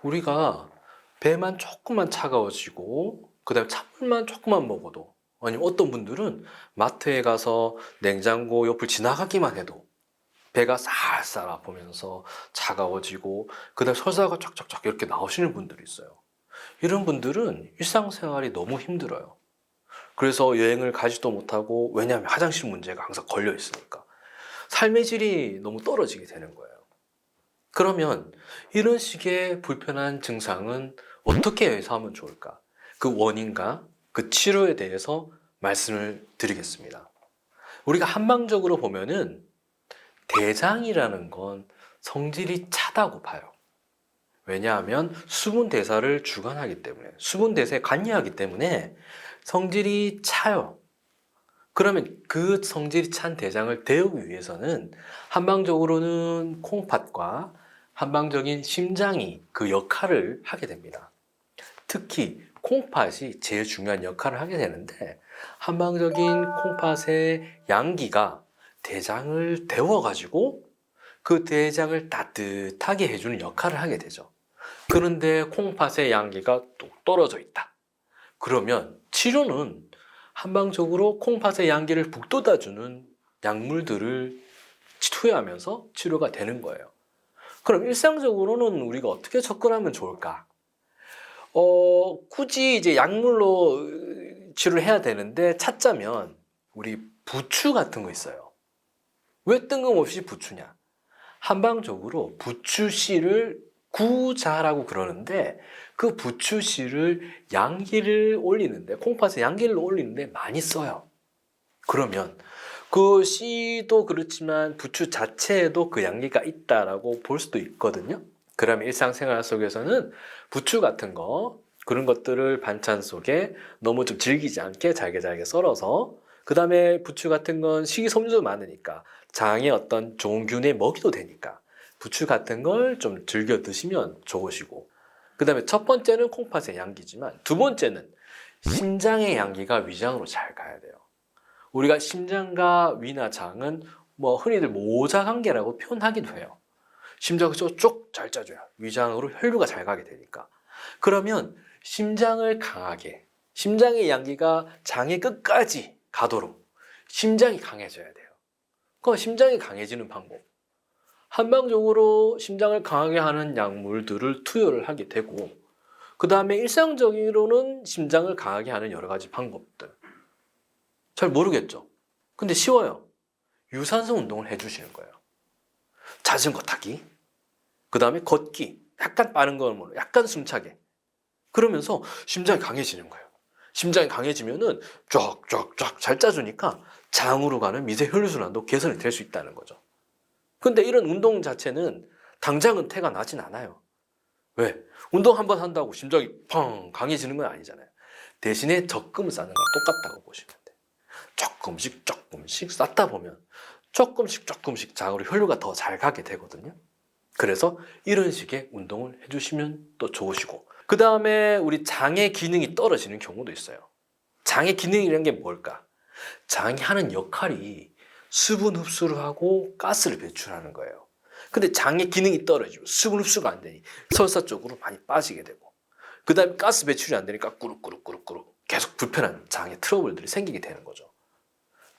우리가 배만 조금만 차가워지고 그다음에 찬물만 조금만 먹어도 아니면 어떤 분들은 마트에 가서 냉장고 옆을 지나가기만 해도 배가 쌀쌀 아프면서 차가워지고 그다음에 설사가 쫙쫙쫙 이렇게 나오시는 분들이 있어요. 이런 분들은 일상생활이 너무 힘들어요. 그래서 여행을 가지도 못하고 왜냐하면 화장실 문제가 항상 걸려 있으니까 삶의 질이 너무 떨어지게 되는 거예요. 그러면 이런 식의 불편한 증상은 어떻게 해소하면 좋을까? 그 원인과 그 치료에 대해서 말씀을 드리겠습니다. 우리가 한방적으로 보면은 대장이라는 건 성질이 차다고 봐요. 왜냐하면 수분 대사를 주관하기 때문에, 수분 대사에 관여하기 때문에 성질이 차요. 그러면 그 성질이 찬 대장을 데우기 위해서는 한방적으로는 콩팥과 한방적인 심장이 그 역할을 하게 됩니다. 특히 콩팥이 제일 중요한 역할을 하게 되는데 한방적인 콩팥의 양기가 대장을 데워가지고 그 대장을 따뜻하게 해주는 역할을 하게 되죠. 그런데 콩팥의 양기가 뚝 떨어져 있다. 그러면 치료는 한방적으로 콩팥의 양기를 북돋아주는 약물들을 투여하면서 치료가 되는 거예요. 그럼 일상적으로는 우리가 어떻게 접근하면 좋을까? 굳이 이제 약물로 치료를 해야 되는데 찾자면 우리 부추 같은 거 있어요. 왜 뜬금없이 부추냐? 한방적으로 부추씨를 구자라고 그러는데 그 부추씨를 양기를 올리는데 콩팥에 양기를 올리는데 많이 써요. 그러면 그 씨도 그렇지만 부추 자체에도 그 양기가 있다라고 볼 수도 있거든요. 그러면 일상생활 속에서는 부추 같은 거 그런 것들을 반찬 속에 너무 좀 질기지 않게 잘게 잘게 썰어서 그 다음에 부추 같은 건 식이섬유도 많으니까 장에 어떤 좋은 균에 먹이도 되니까 부추 같은 걸 좀 즐겨 드시면 좋으시고 그 다음에 첫 번째는 콩팥의 양기지만 두 번째는 심장의 양기가 위장으로 잘 가야 돼요. 우리가 심장과 위나 장은 뭐 흔히들 모자관계라고 표현하기도 해요. 심장을 쭉 잘 짜줘야 위장으로 혈류가 잘 가게 되니까. 그러면 심장을 강하게 심장의 양기가 장의 끝까지 가도록 심장이 강해져야 돼요. 그 심장이 강해지는 방법. 한방적으로 심장을 강하게 하는 약물들을 투여를 하게 되고 그 다음에 일상적으로는 심장을 강하게 하는 여러 가지 방법들. 잘 모르겠죠? 근데 쉬워요. 유산소 운동을 해주시는 거예요. 자전거 타기, 그 다음에 걷기, 약간 빠른 걸음으로, 약간 숨차게. 그러면서 심장이 강해지는 거예요. 심장이 강해지면은 쫙쫙쫙 잘 짜주니까 장으로 가는 미세 혈류순환도 개선이 될 수 있다는 거죠. 근데 이런 운동 자체는 당장은 태가 나진 않아요. 왜? 운동 한번 한다고 심장이 펑 강해지는 건 아니잖아요. 대신에 적금 쌓는 거랑 똑같다고 보시면 돼요. 조금씩 쌓다 보면 조금씩 장으로 혈류가 더 잘 가게 되거든요. 그래서 이런 식의 운동을 해주시면 또 좋으시고 그 다음에 우리 장의 기능이 떨어지는 경우도 있어요. 장의 기능이라는 게 뭘까? 장이 하는 역할이 수분 흡수를 하고 가스를 배출하는 거예요. 근데 장의 기능이 떨어지고 수분 흡수가 안 되니 설사 쪽으로 많이 빠지게 되고 그 다음에 가스 배출이 안 되니까 꾸룩꾸룩 계속 불편한 장의 트러블들이 생기게 되는 거죠.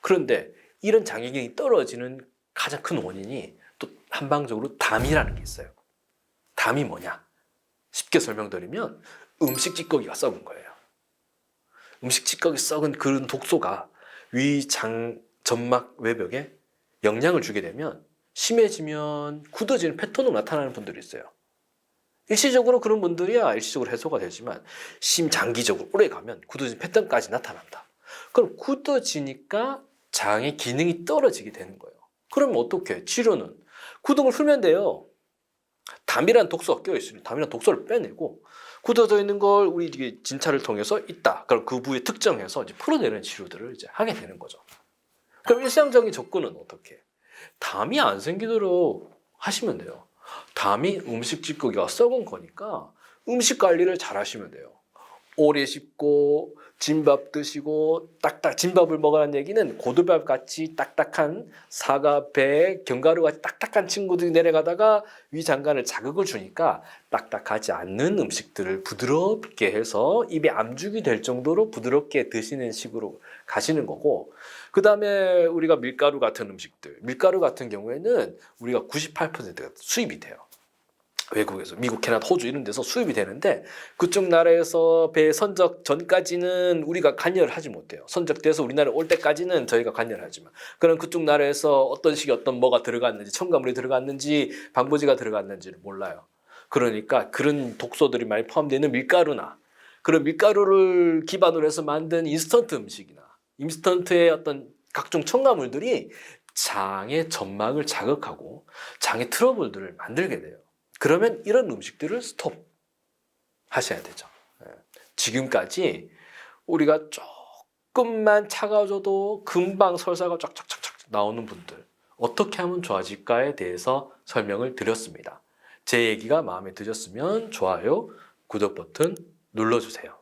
그런데 이런 장의 기능이 떨어지는 가장 큰 원인이 또 한방적으로 담이라는 게 있어요. 담이 뭐냐? 쉽게 설명드리면 음식 찌꺼기가 썩은 거예요. 음식 찌꺼기 썩은 그런 독소가 위장 점막 외벽에 영향을 주게 되면 심해지면 굳어지는 패턴으로 나타나는 분들이 있어요. 일시적으로 그런 분들이야 일시적으로 해소가 되지만 심장기적으로 오래 가면 굳어진 패턴까지 나타난다. 그럼 굳어지니까 장의 기능이 떨어지게 되는 거예요. 그러면 어떻게? 치료는 굳음을 풀면 돼요. 담이라는 독소가 껴있으니 담이라는 독소를 빼내고 굳어져 있는 걸 우리 진찰을 통해서 있다. 그럼 그 부위에 특정해서 이제 풀어내는 치료들을 이제 하게 되는 거죠. 그럼 일상적인 접근은 어떻게? 담이 안 생기도록 하시면 돼요. 담이 음식 찌꺼기가 썩은 거니까 음식 관리를 잘 하시면 돼요. 오래 씹고 진밥 드시고 딱딱 진밥을 먹으라는 얘기는 고두밥 같이 딱딱한 사과, 배, 견과류 같이 딱딱한 친구들이 내려가다가 위장관을 자극을 주니까 딱딱하지 않는 음식들을 부드럽게 해서 입에 암죽이 될 정도로 부드럽게 드시는 식으로 가시는 거고, 그 다음에 우리가 밀가루 같은 음식들, 밀가루 같은 경우에는 우리가 98%가 수입이 돼요. 외국에서 미국, 캐나다, 호주 이런 데서 수입이 되는데 그쪽 나라에서 배 선적 전까지는 우리가 관여를 하지 못해요. 선적돼서 우리나라에 올 때까지는 저희가 관여를 하지만, 그럼 그쪽 나라에서 어떤 식의 어떤 뭐가 들어갔는지, 첨가물이 들어갔는지, 방부제가 들어갔는지를 몰라요. 그러니까 그런 독소들이 많이 포함되는 밀가루나 그런 밀가루를 기반으로 해서 만든 인스턴트 음식이나 인스턴트의 어떤 각종 첨가물들이 장의 점막을 자극하고 장의 트러블들을 만들게 돼요. 그러면 이런 음식들을 스톱 하셔야 되죠. 지금까지 우리가 조금만 차가워져도 금방 설사가 쫙쫙쫙쫙 나오는 분들 어떻게 하면 좋아질까에 대해서 설명을 드렸습니다. 제 얘기가 마음에 드셨으면 좋아요, 구독 버튼 눌러주세요.